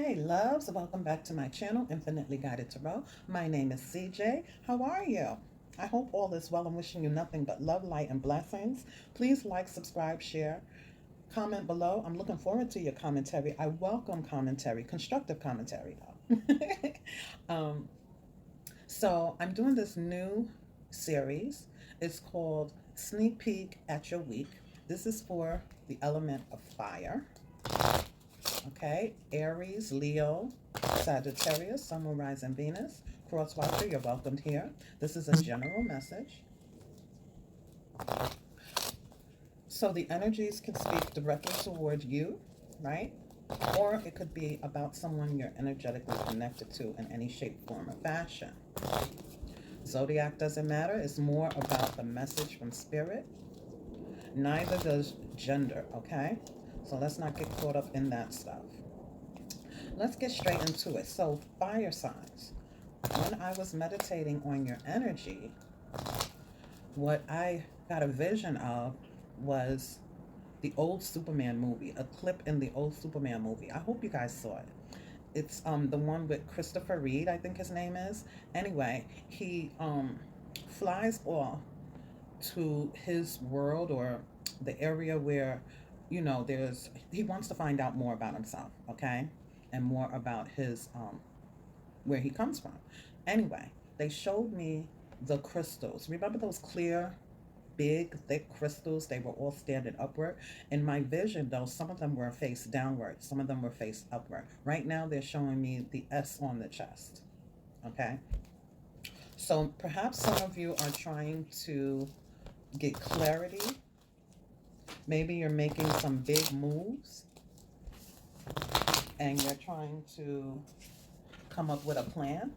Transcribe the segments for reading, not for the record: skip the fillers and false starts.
Hey loves, welcome back to my channel, Infinitely Guided Tarot. My name is Cjay. How are you? I hope all is well. I'm wishing you nothing but love, light, and blessings. Please like, subscribe, share, comment below. I'm looking forward to your commentary. I welcome commentary, constructive commentary though. um, so I'm doing this new series. It's called Sneak Peek at Your Week. This is for the element of fire. Okay, Aries, Leo, Sagittarius, Sun, Moon, Rising, Venus. Crosswatcher, you're welcomed here. This is a general message. So the energies can speak directly toward you, right? Or it could be about someone you're energetically connected to in any shape, form, or fashion. Zodiac doesn't matter. It's more about the message from spirit. Neither does gender, okay? So let's not get caught up in that stuff. Let's get straight into it. So, fire signs. When I was meditating on your energy, what I got a vision of was the old Superman movie, a clip in the old Superman movie. I hope you guys saw it. It's the one with Christopher Reed, I think his name is. Anyway, he flies off to his world, or the area where, he wants to find out more about himself, okay? And more about his where he comes from. Anyway, they showed me the crystals. Remember those clear, big, thick crystals? They were all standing upward. In my vision, though, some of them were face downward, some of them were face upward. Right now, they're showing me the S on the chest. Okay? So perhaps some of you are trying to get clarity. Maybe you're making some big moves and you're trying to come up with a plan.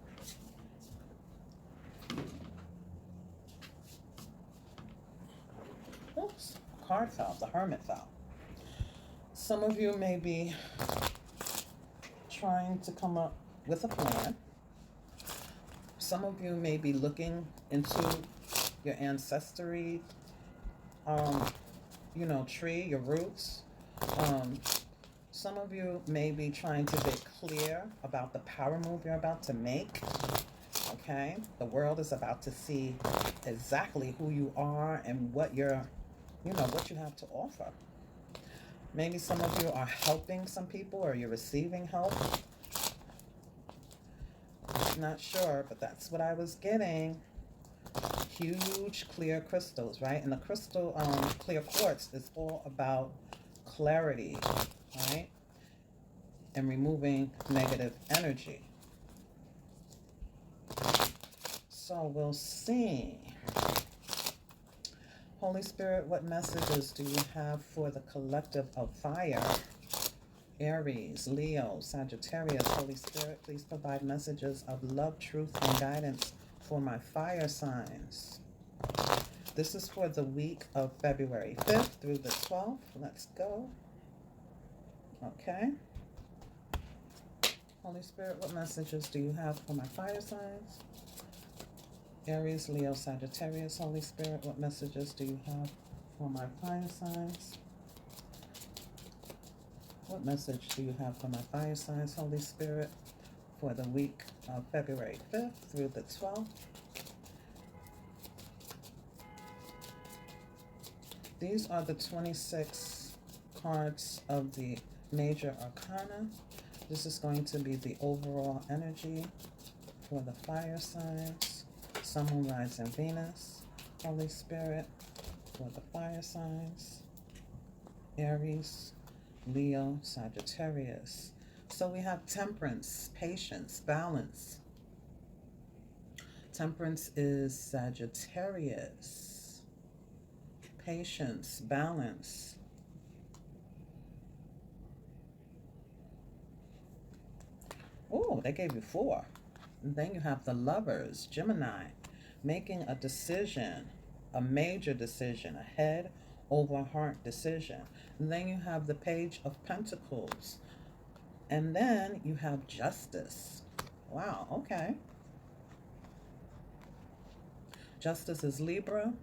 Oops, a card fell, the Hermit fell. Some of you may be trying to come up with a plan. Some of you may be looking into your ancestry, tree, your roots. Some of you may be trying to get clear about the power move you're about to make. Okay, the world is about to see exactly who you are and what what you have to offer. Maybe some of you are helping some people, or you're receiving help. Not sure, but that's what I was getting. Huge clear crystals, right? And the crystal clear quartz is all about clarity, right? And removing negative energy. So we'll see. Holy Spirit, what messages do you have for the collective of fire? Aries, Leo, Sagittarius. Holy Spirit, please provide messages of love, truth, and guidance for my fire signs. This is for the week of February 5th through the 12th. Let's go. Okay. Holy Spirit, what messages do you have for my fire signs? Aries, Leo, Sagittarius. Holy Spirit, what messages do you have for my fire signs? What message do you have for my fire signs, Holy Spirit, for the week of February 5th through the 12th? These are the 26 cards of the major arcana. This is going to be the overall energy for the fire signs. Sun, Moon, Rising, Venus. Holy Spirit, for the fire signs. Aries, Leo, Sagittarius. So we have temperance, patience, balance. Temperance is Sagittarius. Patience, balance. Oh, they gave you 4. And then you have the Lovers, Gemini, making a decision, a major decision, a head over heart decision. And then you have the Page of Pentacles. And then you have Justice. Wow, okay. Justice is Libra.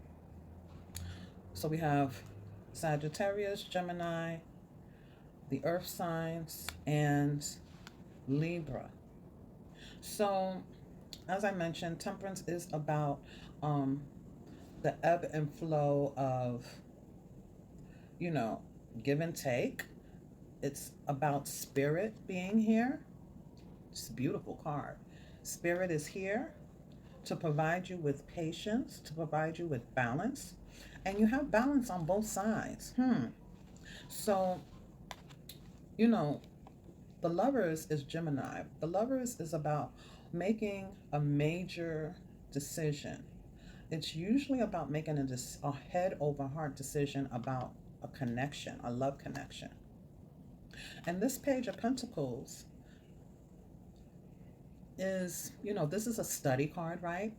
So we have Sagittarius, Gemini, the earth signs, and Libra. So, as I mentioned, temperance is about um, the ebb and flow of, you know, give and take. It's about spirit being here. It's a beautiful card. Spirit is here to provide you with patience, to provide you with balance. And you have balance on both sides. So, you know, the Lovers is Gemini. The Lovers is about making a major decision. It's usually about making a head over heart decision about a connection, a love connection. And this Page of Pentacles is, you know, this is a study card, right?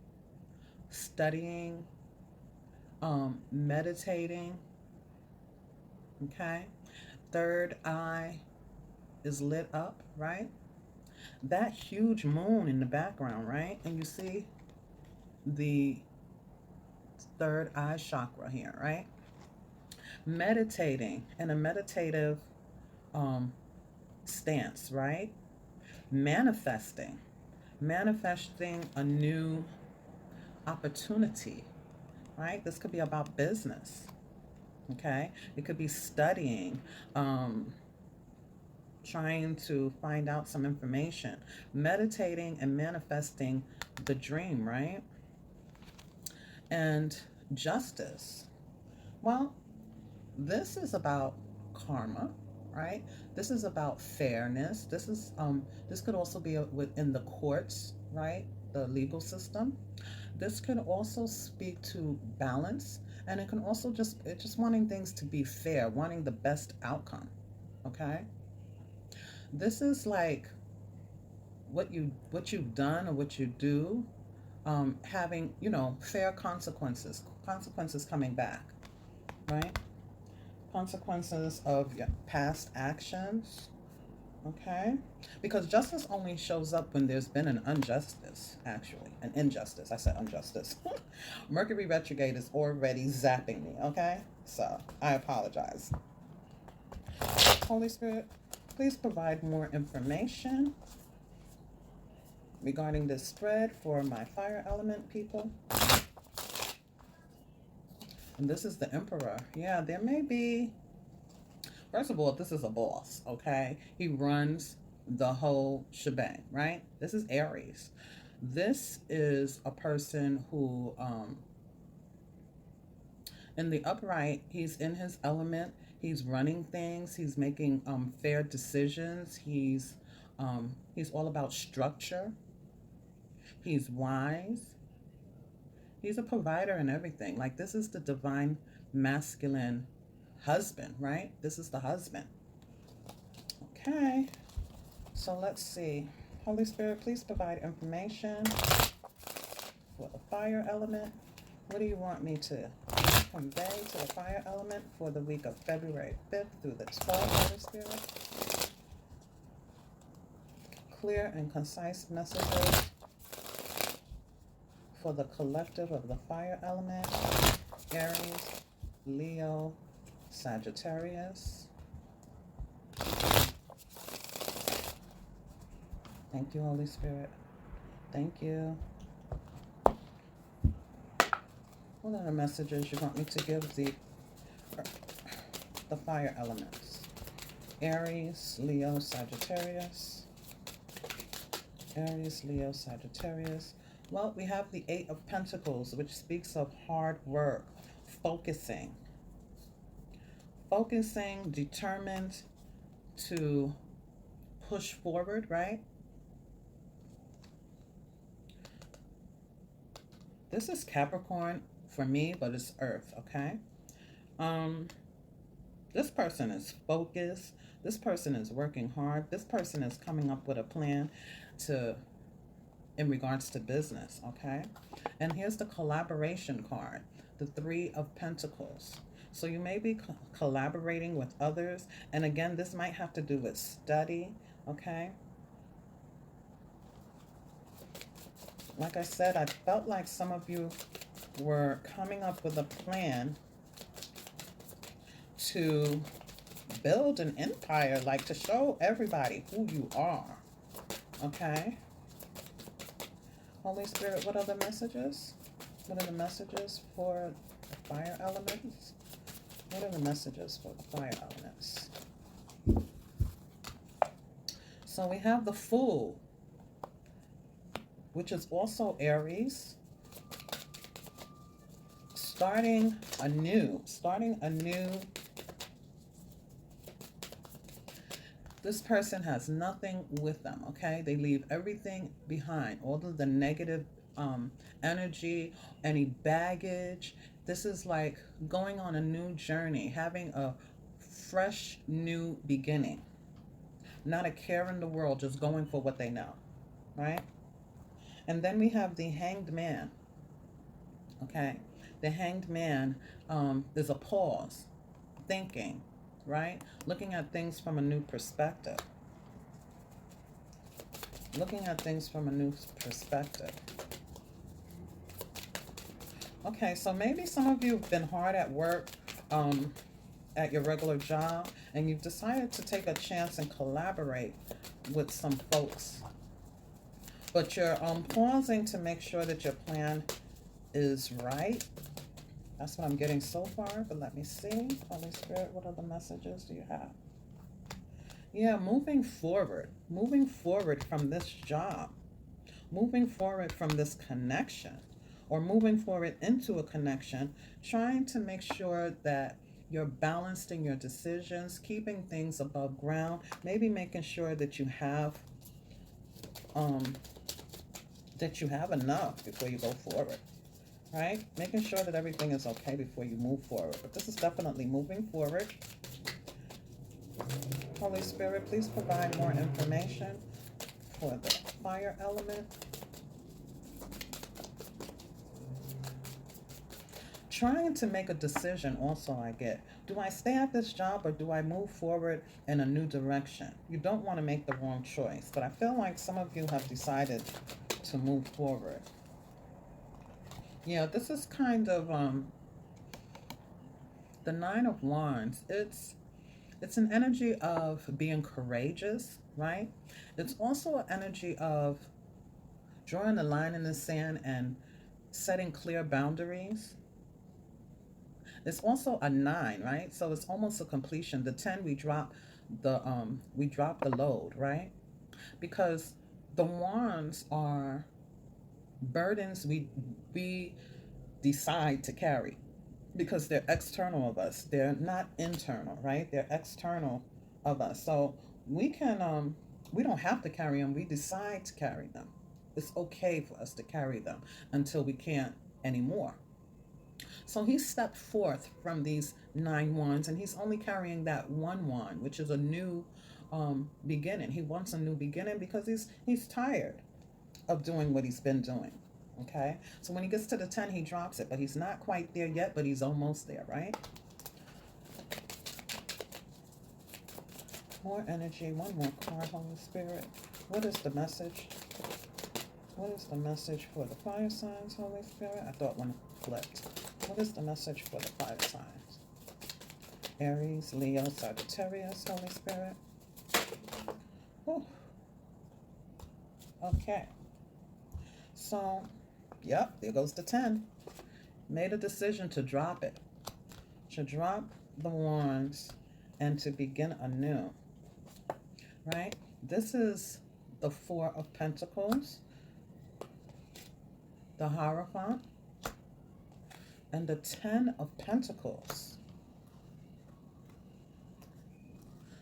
Studying, meditating, okay? Third eye is lit up, right? That huge moon in the background, right? And you see the third eye chakra here, right? Meditating in a meditative stance, right? Manifesting a new opportunity, right? This could be about business, okay? It could be studying, trying to find out some information, meditating and manifesting the dream, right? And justice. Well, this is about karma, right? This is about fairness. This could also be within the courts, right? The legal system. This could also speak to balance, and it can also just wanting things to be fair, wanting the best outcome. Okay? This is like what you've done or what you do, having, you know, fair consequences coming back, right? Consequences of your past actions, okay? Because justice only shows up when there's been an injustice, actually. An injustice. I said injustice. Mercury retrograde is already zapping me, okay? So, I apologize. Holy Spirit, please provide more information regarding this spread for my fire element people. And this is the Emperor. Yeah, there may be... First of all, this is a boss, okay? He runs the whole shebang, right? This is Aries. This is a person who, in the upright, he's in his element. He's running things. He's making fair decisions. He's all about structure. He's wise. He's a provider and everything. Like, this is the divine masculine husband, right? This is the husband. Okay. So let's see. Holy Spirit, please provide information for the fire element. What do you want me to convey to the fire element for the week of February 5th through the 12th, Holy Spirit? Clear and concise messages for the collective of the fire element. Aries, Leo, Sagittarius. Thank you, Holy Spirit. Thank you. What are the messages you want me to give the fire elements? Aries, Leo, Sagittarius. Aries, Leo, Sagittarius. Well, we have the Eight of Pentacles, which speaks of hard work, focusing, determined to push forward, right? This is Capricorn for me, but it's Earth, okay? This person is focused. This person is working hard. This person is coming up with a plan in regards to business, okay? And here's the collaboration card, the Three of Pentacles. So you may be collaborating with others. And again, this might have to do with study, okay? Like I said, I felt like some of you were coming up with a plan to build an empire, like to show everybody who you are, Okay. Holy Spirit, what are the messages? What are the messages for the fire elements? What are the messages for the fire elements? So we have the Fool, which is also Aries. Starting anew. This person has nothing with them, okay? They leave everything behind, all of the negative energy, any baggage. This is like going on a new journey, having a fresh new beginning. Not a care in the world, just going for what they know, right? And then we have the Hanged Man, okay? The Hanged Man is a pause, thinking, right? Looking at things from a new perspective. Looking at things from a new perspective. Okay, so maybe some of you have been hard at work at your regular job, and you've decided to take a chance and collaborate with some folks. But you're pausing to make sure that your plan is right. That's what I'm getting so far, but let me see. Holy Spirit, what other messages do you have? Yeah, moving forward from this job, moving forward from this connection, or moving forward into a connection, trying to make sure that you're balanced in your decisions, keeping things above ground, maybe making sure that you have enough before you go forward. Right? Making sure that everything is okay before you move forward. But this is definitely moving forward. Holy Spirit, please provide more information for the fire element. Trying to make a decision also, I get. Do I stay at this job or do I move forward in a new direction? You don't want to make the wrong choice, but I feel like some of you have decided to move forward. Yeah, this is kind of the Nine of Wands. It's an energy of being courageous, right? It's also an energy of drawing a line in the sand and setting clear boundaries. It's also a 9, right? So it's almost a completion. The 10, we drop the load, right? Because the wands are burdens we decide to carry, because they're external of us. They're not internal, right? They're external of us. So we can we don't have to carry them. We decide to carry them. It's okay for us to carry them until we can't anymore. So he stepped forth from these 9 wands, and he's only carrying that 1 wand, which is a new beginning. He wants a new beginning because he's tired of doing what he's been doing. Okay, so when he gets to the 10, he drops it, but he's not quite there yet, but he's almost there, right? More energy, one more card, Holy Spirit. What is the message? What is the message for the fire signs, Holy Spirit? I thought one flipped. What is the message for the fire signs? Aries, Leo, Sagittarius, Holy Spirit. Whew. Okay. So, yep, there goes the 10. Made a decision to drop it. To drop the wands and to begin anew. Right? This is the 4 of Pentacles, the Hierophant, and the 10 of Pentacles.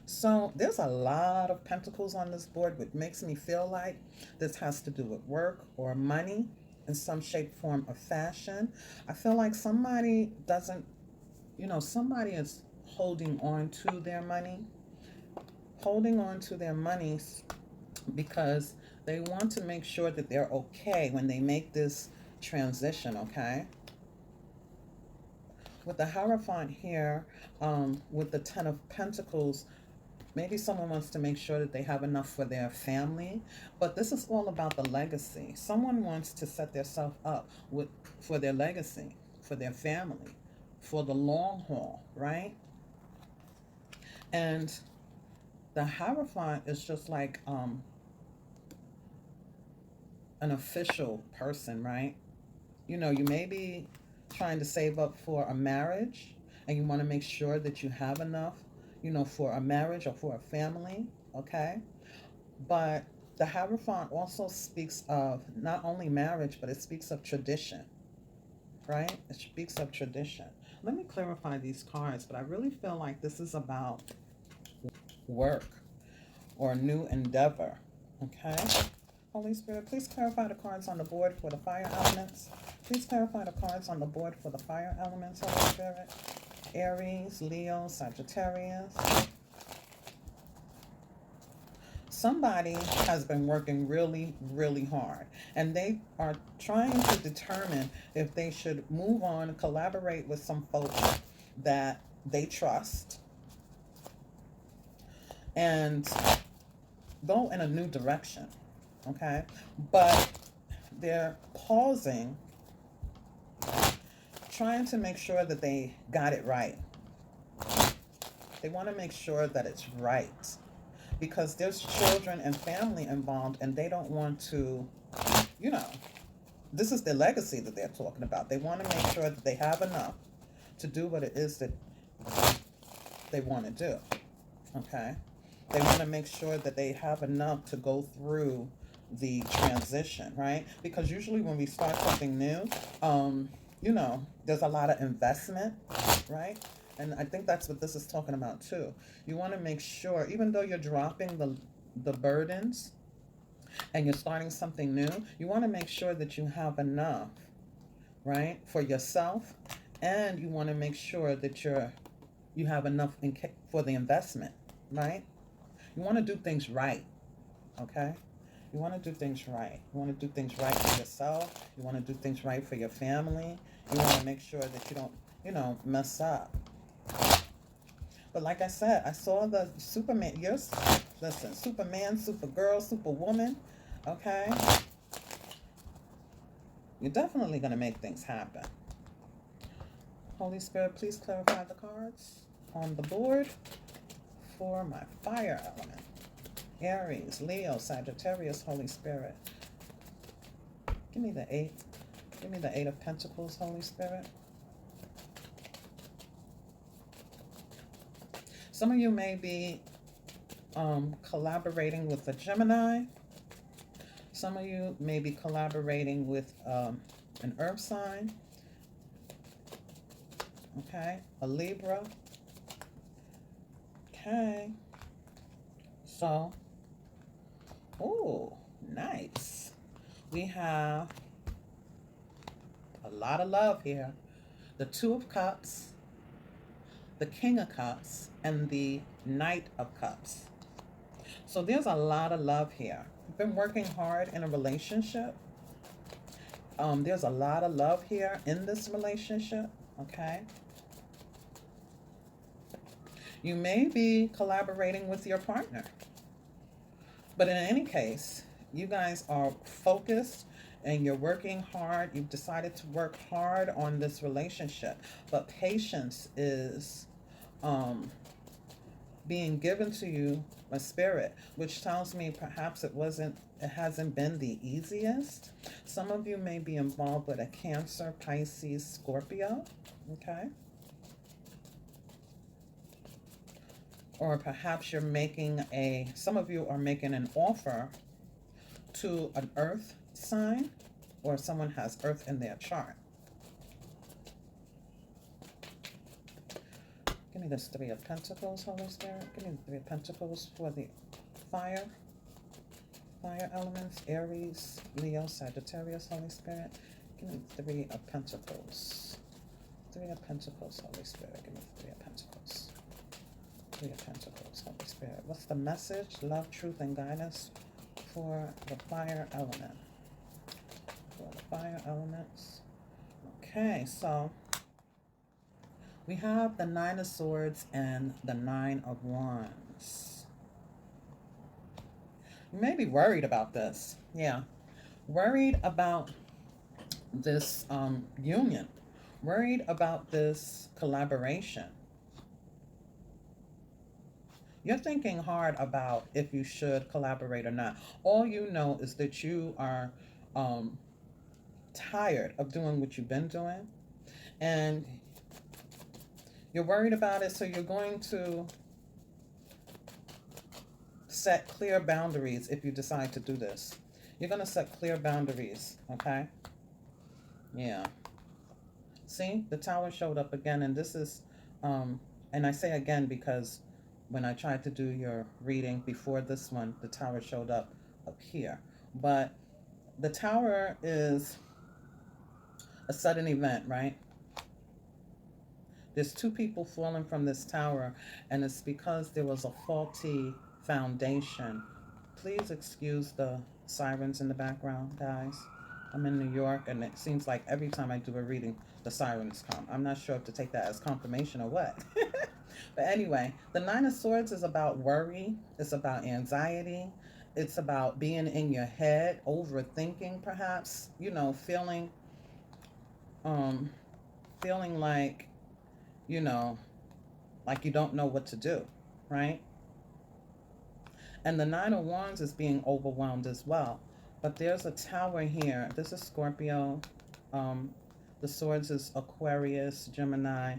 So there's a lot of pentacles on this board, which makes me feel like this has to do with work or money in some shape, form, or fashion. I feel like somebody doesn't, somebody is holding on to their money. Holding on to their money because they want to make sure that they're okay when they make this transition, okay? With the Hierophant here, with the 10 of Pentacles, maybe someone wants to make sure that they have enough for their family, but this is all about the legacy. Someone wants to set themselves up for their legacy, for their family, for the long haul, right? And the Hierophant is just like an official person, right? You know, you may be trying to save up for a marriage and you want to make sure that you have enough, you know, for a marriage or for a family, okay? But the Hierophant also speaks of not only marriage, but it speaks of tradition, right? It speaks of tradition. Let me clarify these cards, but I really feel like this is about work or a new endeavor, okay? Holy Spirit, please clarify the cards on the board for the fire elements. Please clarify the cards on the board for the fire elements, Holy Spirit. Aries, Leo, Sagittarius. Somebody has been working really, really hard, and they are trying to determine if they should move on and collaborate with some folks that they trust and go in a new direction, okay? But they're pausing, trying to make sure that they got it right. They want to make sure that it's right because there's children and family involved, and they don't want to, you know, this is the legacy that they're talking about. They want to make sure that they have enough to do what it is that they want to do, okay? They want to make sure that they have enough to go through the transition, right? Because usually when we start something new, you know, there's a lot of investment, right? And I think that's what this is talking about too. You want to make sure, even though you're dropping the burdens and you're starting something new, you want to make sure that you have enough, right, for yourself, and you want to make sure that you have enough for the investment, right? You want to do things right, okay? You want to do things right. You want to do things right for yourself. You want to do things right for your family. You want to make sure that you don't, you know, mess up. But like I said, I saw the Superman. Listen, Superman, Supergirl, Superwoman, okay? You're definitely going to make things happen. Holy Spirit, please clarify the cards on the board for my fire element. Aries, Leo, Sagittarius, Holy Spirit. Give me the 8. Give me the 8 of Pentacles, Holy Spirit. Some of you may be collaborating with a Gemini. Some of you may be collaborating with an earth sign. Okay, a Libra. Okay. So, oh, nice. We have a lot of love here. The Two of Cups, the King of Cups, and the Knight of Cups. So there's a lot of love here. You've been working hard in a relationship. There's a lot of love here in this relationship, okay? You may be collaborating with your partner. But in any case, you guys are focused and you're working hard. You've decided to work hard on this relationship. But patience is being given to you by spirit, which tells me perhaps it hasn't been the easiest. Some of you may be involved with a Cancer, Pisces, Scorpio, okay? Or perhaps you're making some of you are making an offer to an earth sign, or someone has earth in their chart. Give me this 3 of Pentacles, Holy Spirit. Give me the 3 of Pentacles for the fire elements. Aries, Leo, Sagittarius, Holy Spirit. Give me 3 of Pentacles. 3 of Pentacles, Holy Spirit. Give me 3 of Pentacles. 3 of Pentacles, Holy Spirit. What's the message? Love, truth, and guidance for the fire element. For the fire elements. Okay, so we have the 9 of Swords and the 9 of Wands. You may be worried about this. Yeah. Worried about this union. Worried about this collaboration. You're thinking hard about if you should collaborate or not. All you know is that you are tired of doing what you've been doing, and you're worried about it, so you're going to set clear boundaries if you decide to do this. You're going to set clear boundaries, okay? Yeah. See, the Tower showed up again, and this is, and I say again because when I tried to do your reading before this one, the Tower showed up here. But the Tower is a sudden event, right? There's two people falling from this tower, and it's because there was a faulty foundation. Please excuse the sirens in the background, guys. I'm in New York, and it seems like every time I do a reading, the sirens come. I'm not sure if to take that as confirmation or what. But anyway, the Nine of Swords is about worry. It's about anxiety. It's about being in your head, overthinking, perhaps. You know, um, feeling like, you know, like you don't know what to do, right? And the Nine of Wands is being overwhelmed as well. But there's a tower here. This is Scorpio. The Swords is Aquarius, Gemini,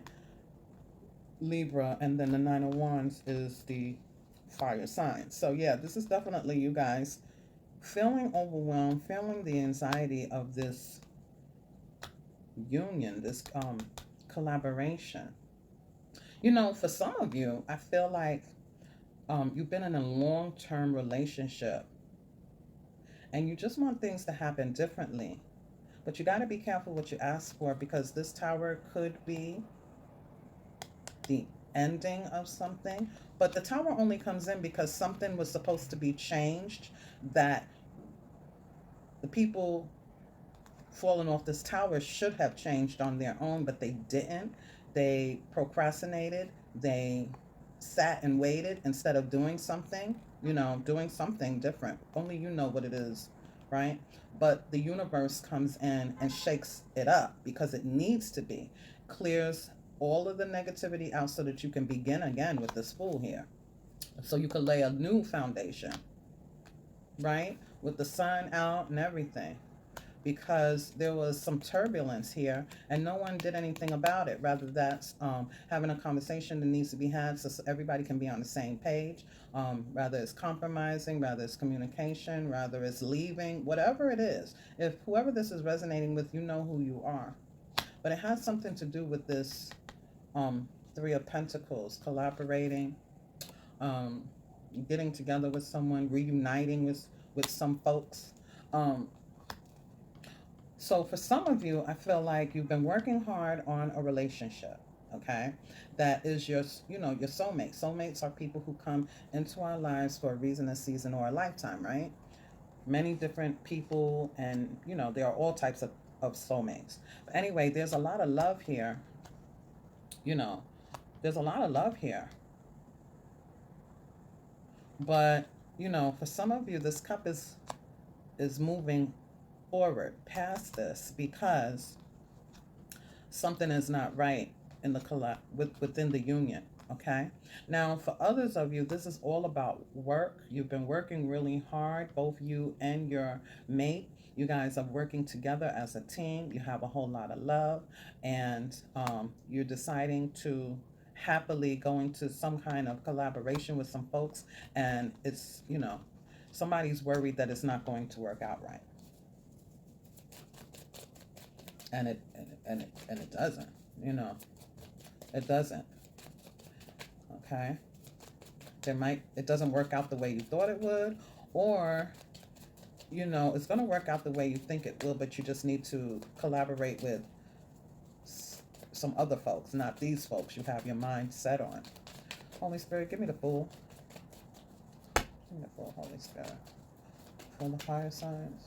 Libra, and then the Nine of Wands is the fire sign. So yeah, this is definitely you guys feeling overwhelmed, feeling the anxiety of this union, this collaboration. You know, for some of you, I feel like you've been in a long-term relationship and you just want things to happen differently. But you got to be careful what you ask for, because this tower could be the ending of something. But the tower only comes in because something was supposed to be changed, that the people falling off this tower should have changed on their own, but they didn't. They procrastinated. They sat and waited instead of doing something, you know, doing something different. Only you know what it is, right? But the universe comes in and shakes it up because it needs to be. Clears all of the negativity out so that you can begin again with this Fool here. So you can lay a new foundation, right? With the sun out and everything. Because there was some turbulence here and no one did anything about it. Rather, that's having a conversation that needs to be had so everybody can be on the same page. Rather it's compromising, rather it's communication, rather it's leaving, whatever it is. If whoever this is resonating with, you know who you are. But it has something to do with this Three of Pentacles, collaborating, getting together with someone, reuniting with some folks. So for some of you, I feel like you've been working hard on a relationship, okay? That is your, you know, your soulmate. Soulmates are people who come into our lives for a reason, a season, or a lifetime, right? Many different people, and, you know, there are all types of soulmates. But anyway, there's a lot of love here. You know, there's a lot of love here. But, you know, for some of you, this cup is moving forward past this because something is not right in the within the union. Okay, now for others of you, this is all about work. You've been working really hard, both you and your mate. You guys are working together as a team. You have a whole lot of love, and you're deciding to happily go into some kind of collaboration with some folks, and it's, you know, somebody's worried that it's not going to work out right. And it doesn't, you know, it doesn't. Okay, it doesn't work out the way you thought it would, or, you know, it's going to work out the way you think it will, but you just need to collaborate with some other folks, not these folks you have your mind set on. Holy Spirit, give me the Fool. Give me the Fool, Holy Spirit. For the fire signs.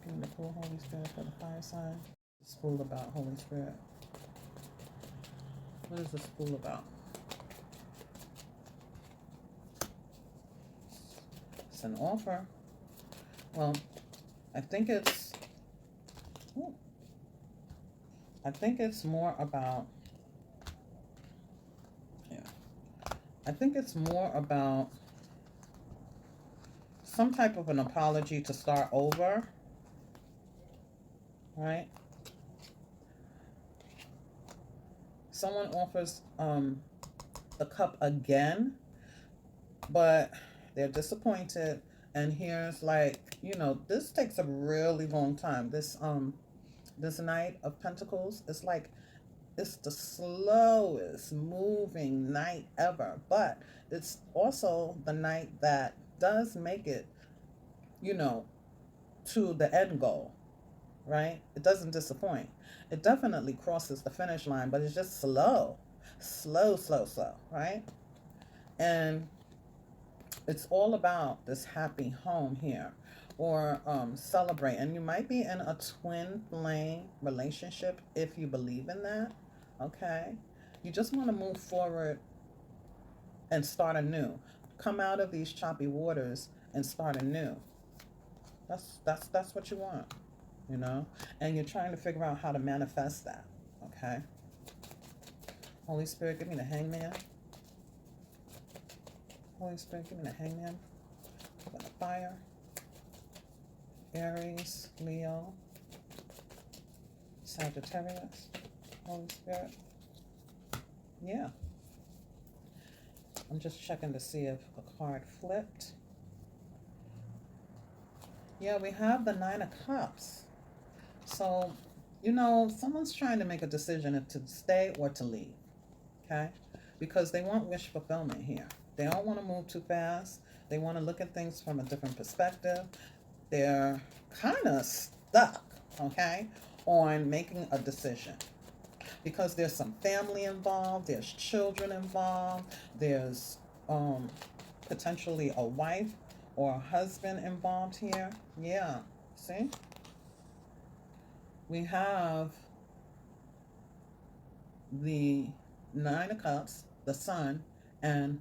Give me the Fool, Holy Spirit, for the fire sign. What's this Fool about, Holy Spirit? What is this Fool about? It's an offer. Well, I think it's more about, I think it's more about some type of an apology to start over, right? Someone offers the cup again, but they're disappointed. And here's like, you know, this takes a really long time. This Knight of Pentacles is like, it's the slowest moving night ever, but it's also the night that does make it, you know, to the end goal, right? It doesn't disappoint. It definitely crosses the finish line, but it's just slow, right? And it's all about this happy home here, or celebrate. And you might be in a twin flame relationship if you believe in that, okay? You just want to move forward and start anew. Come out of these choppy waters and start anew. That's what you want, you know? And you're trying to figure out how to manifest that, okay? Holy Spirit, give me the Hangman. Holy Spirit, give me the Hangman. Open the fire. Aries, Leo, Sagittarius. Holy Spirit. Yeah. I'm just checking to see if a card flipped. Yeah, we have the Nine of Cups. So, you know, someone's trying to make a decision if to stay or to leave, okay? Because they want wish fulfillment here. They don't want to move too fast. They want to look at things from a different perspective. They're kind of stuck, okay, on making a decision. Because there's some family involved, there's children involved, there's potentially a wife or a husband involved here. Yeah, see? We have the Nine of Cups, the Sun, and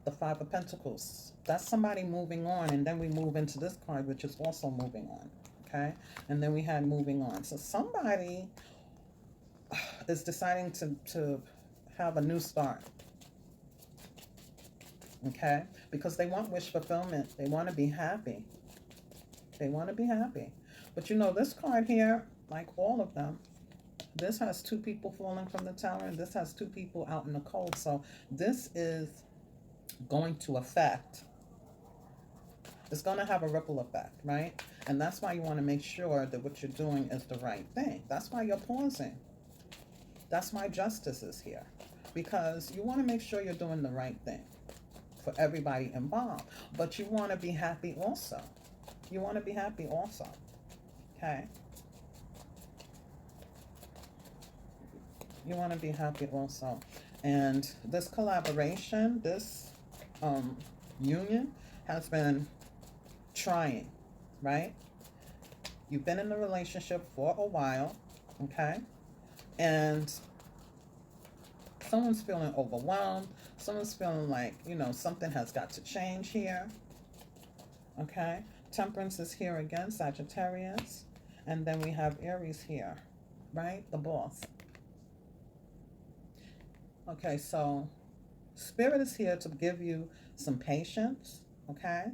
the Five of Pentacles. That's somebody moving on, and then we move into this card, which is also moving on, okay? And then we had moving on. So somebody is deciding to have a new start, okay? Because they want wish fulfillment. They want to be happy. They want to be happy. But you know, this card here, like all of them, this has two people falling from the tower, and this has two people out in the cold. So this is going to affect, it's going to have a ripple effect, right? And that's why you want to make sure that what you're doing is the right thing. That's why you're pausing. That's why justice is here, because you want to make sure you're doing the right thing for everybody involved. But you want to be happy also. You want to be happy also, okay? You want to be happy also. And this collaboration, this union has been trying, right? You've been in a relationship for a while, okay? And someone's feeling overwhelmed. Someone's feeling like, you know, something has got to change here, okay? Temperance is here again, Sagittarius. And then we have Aries here, right? The boss. Okay, so Spirit is here to give you some patience, okay?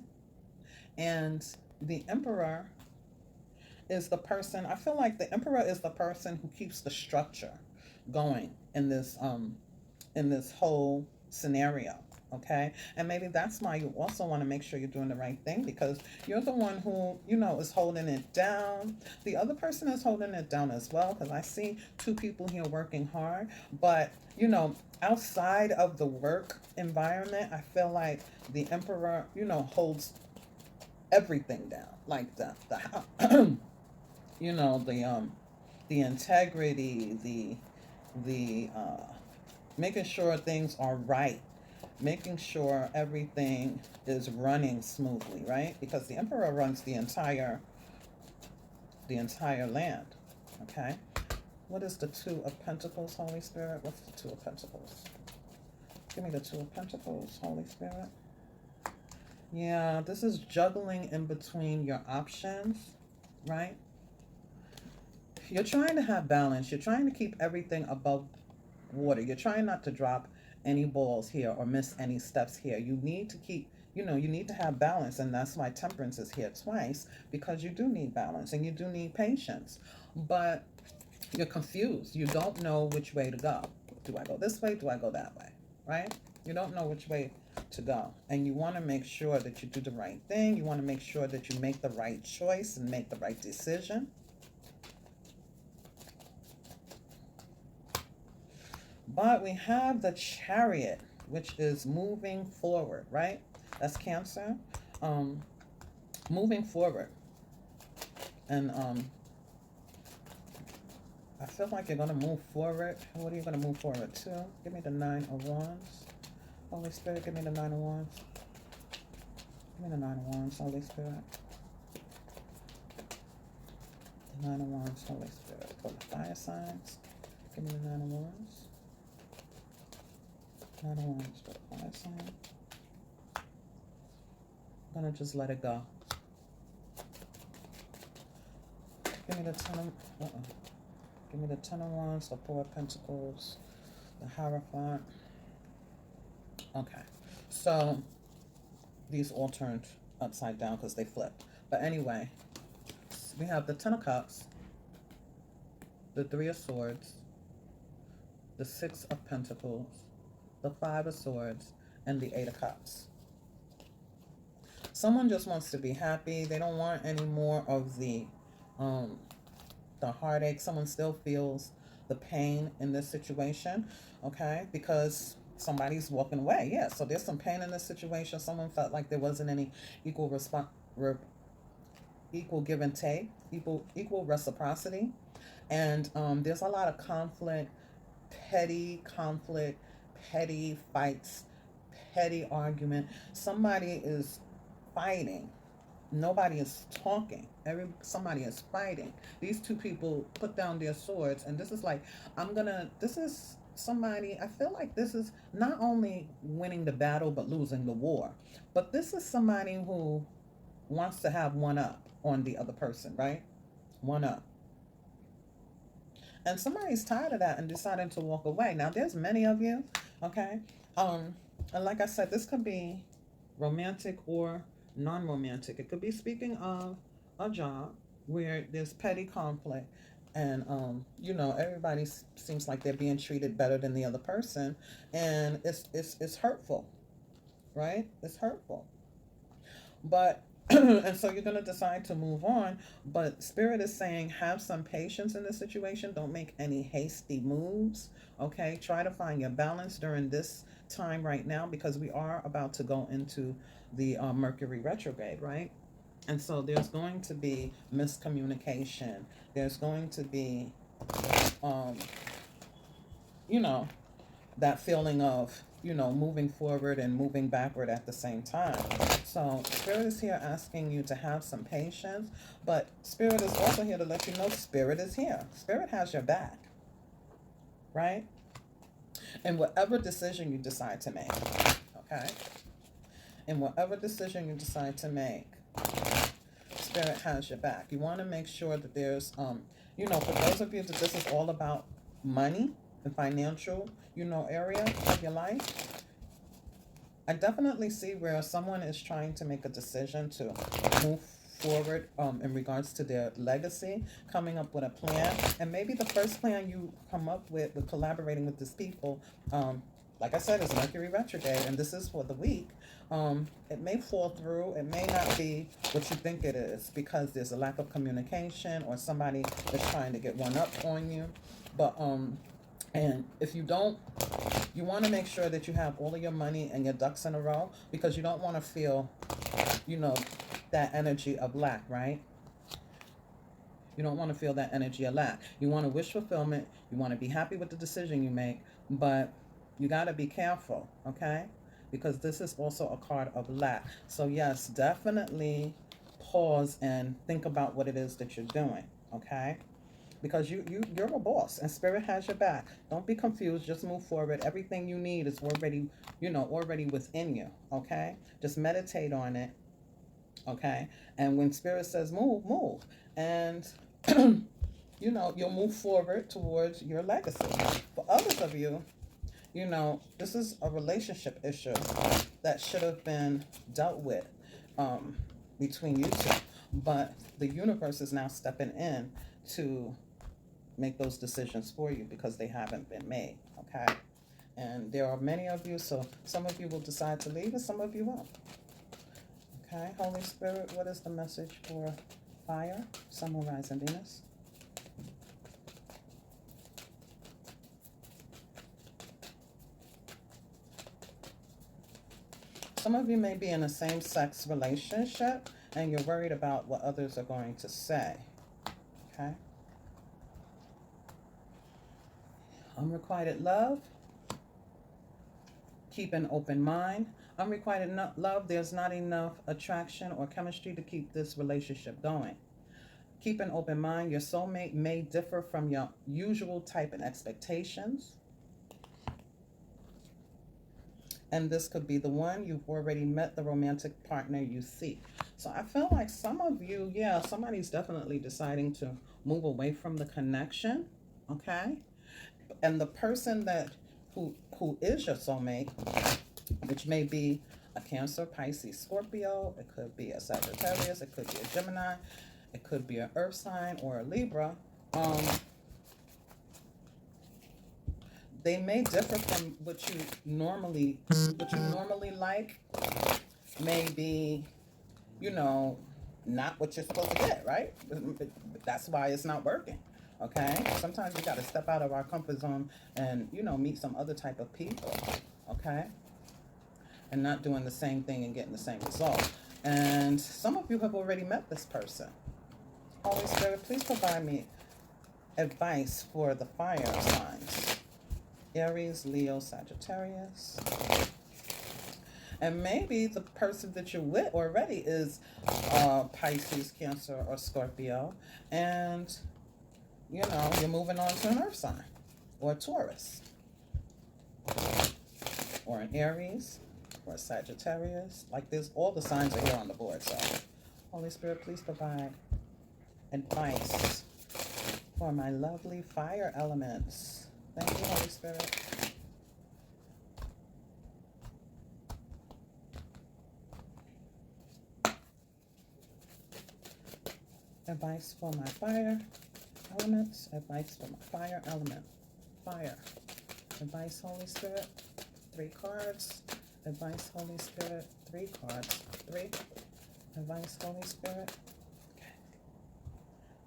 And the Emperor is the person, I feel like the Emperor is the person who keeps the structure going in this whole scenario, okay? And maybe that's why you also want to make sure you're doing the right thing, because you're the one who, you know, is holding it down. The other person is holding it down as well, because I see two people here working hard. But, you know, outside of the work environment, I feel like the Emperor, you know, holds everything down, like the you know, the integrity, the making sure things are right, making sure everything is running smoothly, right? Because the Emperor runs the entire land, okay? What is the Two of Pentacles, Holy Spirit? What's the Two of Pentacles? Give me the Two of Pentacles, Holy Spirit. Yeah, this is juggling in between your options, right? You're trying to have balance. You're trying to keep everything above water. You're trying not to drop any balls here or miss any steps here. You need to keep you know, you need to have balance, and that's why temperance is here twice, because you do need balance and you do need patience. But you're confused. You don't know which way to go. Do I go this way? Do I go that way? Right? You don't know which way to go. And you want to make sure that you do the right thing. You want to make sure that you make the right choice and make the right decision. But we have the Chariot, which is moving forward, right? That's Cancer. Moving forward. And I feel like you're going to move forward. What are you going to move forward to? Give me the 9 of Wands. Holy Spirit, give me the 9 of Wands. Give me the 9 of Wands, Holy Spirit. The 9 of Wands, Holy Spirit. For the fire signs. Give me the 9 of Wands. 9 of Wands for the fire sign. I'm going to just let it go. Give me the 10 of... Give me the 10 of Wands, the 4 of Pentacles, the Hierophant. Okay, so these all turned upside down because they flipped. But anyway, we have the 10 of Cups, the 3 of Swords, the 6 of Pentacles, the 5 of Swords, and the 8 of Cups. Someone just wants to be happy. They don't want any more of the heartache. Someone still feels the pain in this situation, okay? Because somebody's walking away. Yeah, so there's some pain in this situation. Someone felt like there wasn't any equal give and take, equal reciprocity. And there's a lot of conflict, petty fights, petty argument. Somebody is fighting. Nobody is talking. Somebody is fighting. These two people put down their swords, and this is like, this is somebody, I feel like this is not only winning the battle, but losing the war. But this is somebody who wants to have one up on the other person, right? One up. And somebody's tired of that and decided to walk away. Now, there's many of you, okay? And like I said, this could be romantic or non-romantic. It could be speaking of a job where there's petty conflict and you know, everybody seems like they're being treated better than the other person, and it's hurtful, right? It's hurtful. But and so you're going to decide to move on, but Spirit is saying have some patience in this situation. Don't make any hasty moves, okay? Try to find your balance during this time right now, because we are about to go into the Mercury retrograde, right? And so there's going to be miscommunication. There's going to be, you know, that feeling of, you know, moving forward and moving backward at the same time. So Spirit is here asking you to have some patience, but Spirit is also here to let you know Spirit is here. Spirit has your back, right? And whatever decision you decide to make, okay? And whatever decision you decide to make, Spirit has your back. You want to make sure that there's, you know, for those of you that this is all about money, the financial, you know, area of your life, I definitely see where someone is trying to make a decision to move forward in regards to their legacy, coming up with a plan. And maybe the first plan you come up with collaborating with these people, like I said, is Mercury retrograde, and this is for the week. It may fall through. It may not be what you think it is, because there's a lack of communication, or somebody is trying to get one up on you. But and if you don't, you want to make sure that you have all of your money and your ducks in a row, because you don't want to feel, you know, that energy of lack, right? You don't want to feel that energy of lack. You want to wish fulfillment. You want to be happy with the decision you make, but you got to be careful, okay? Because this is also a card of lack. So yes, definitely pause and think about what it is that you're doing, okay? Because you're a boss, and Spirit has your back. Don't be confused. Just move forward. Everything you need is already, you know, already within you, okay? Just meditate on it, okay? And when Spirit says move, move. And, you know, you'll move forward towards your legacy. For others of you, You know, this is a relationship issue that should have been dealt with between you two. But the universe is now stepping in to make those decisions for you because they haven't been made, okay? And there are many of you, so some of you will decide to leave and some of you won't. Okay, Holy Spirit, what is the message for fire, Sun, Moon, Rising, Venus? Some of you may be in a same-sex relationship and you're worried about what others are going to say, okay? Unrequited love. Keep an open mind. Unrequited love, there's not enough attraction or chemistry to keep this relationship going. Keep an open mind. Your soulmate may differ from your usual type and expectations. And this could be the one. You've already met the romantic partner you seek. So I feel like some of you, yeah, somebody's definitely deciding to move away from the connection, okay? And the person that who is your soulmate, which may be a Cancer, Pisces, Scorpio, it could be a Sagittarius, it could be a Gemini, it could be an Earth sign or a Libra. They may differ from what you normally like. Maybe, you know, not what you're supposed to get, right? That's why it's not working. Okay, sometimes we got to step out of our comfort zone and, you know, meet some other type of people, okay, and not doing the same thing and getting the same result. And some of you have already met this person. Holy Spirit, please provide me advice for the fire signs: Aries, Leo, Sagittarius. And maybe the person that you're with already is Pisces, Cancer, or Scorpio, and you know, you're moving on to an Earth sign, or a Taurus, or an Aries, or a Sagittarius. Like this, all the signs are here on the board. So, Holy Spirit, please provide advice for my lovely fire elements. Thank you, Holy Spirit. Advice for my fire elements. Advice for my fire element. Fire. Advice, Holy Spirit. 3 cards. Advice, Holy Spirit. 3 cards. 3. Advice, Holy Spirit. Okay.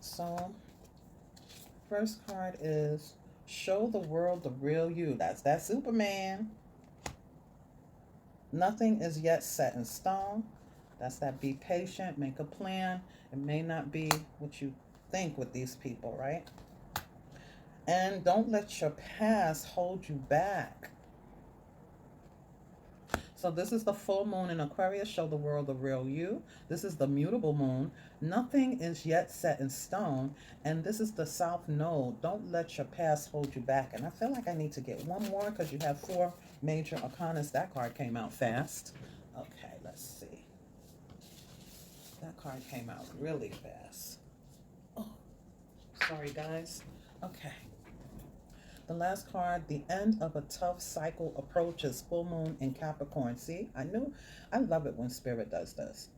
So, first card is show the world the real you. That's that Superman. Nothing is yet set in stone. That's that be patient, make a plan. It may not be what you think with these people, right? And don't let your past hold you back. So this is the full moon in Aquarius. Show the world the real you. This is the mutable moon. Nothing is yet set in stone. And this is the south node. Don't let your past hold you back. And I feel like I need to get one more because you have 4 major arcanas. That card came out fast. Okay, let's see. That card came out really fast. Oh, sorry guys. Okay. The last card, the end of a tough cycle approaches. Full moon in Capricorn. See, I love it when Spirit does this.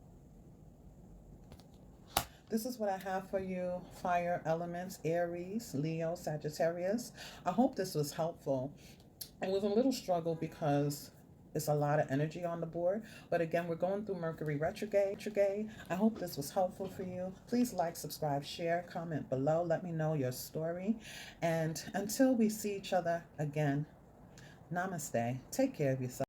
This is what I have for you, fire elements, Aries, Leo, Sagittarius. I hope this was helpful. It was a little struggle because it's a lot of energy on the board. But again, we're going through Mercury retrograde. I hope this was helpful for you. Please like, subscribe, share, comment below. Let me know your story. And until we see each other again, namaste. Take care of yourself.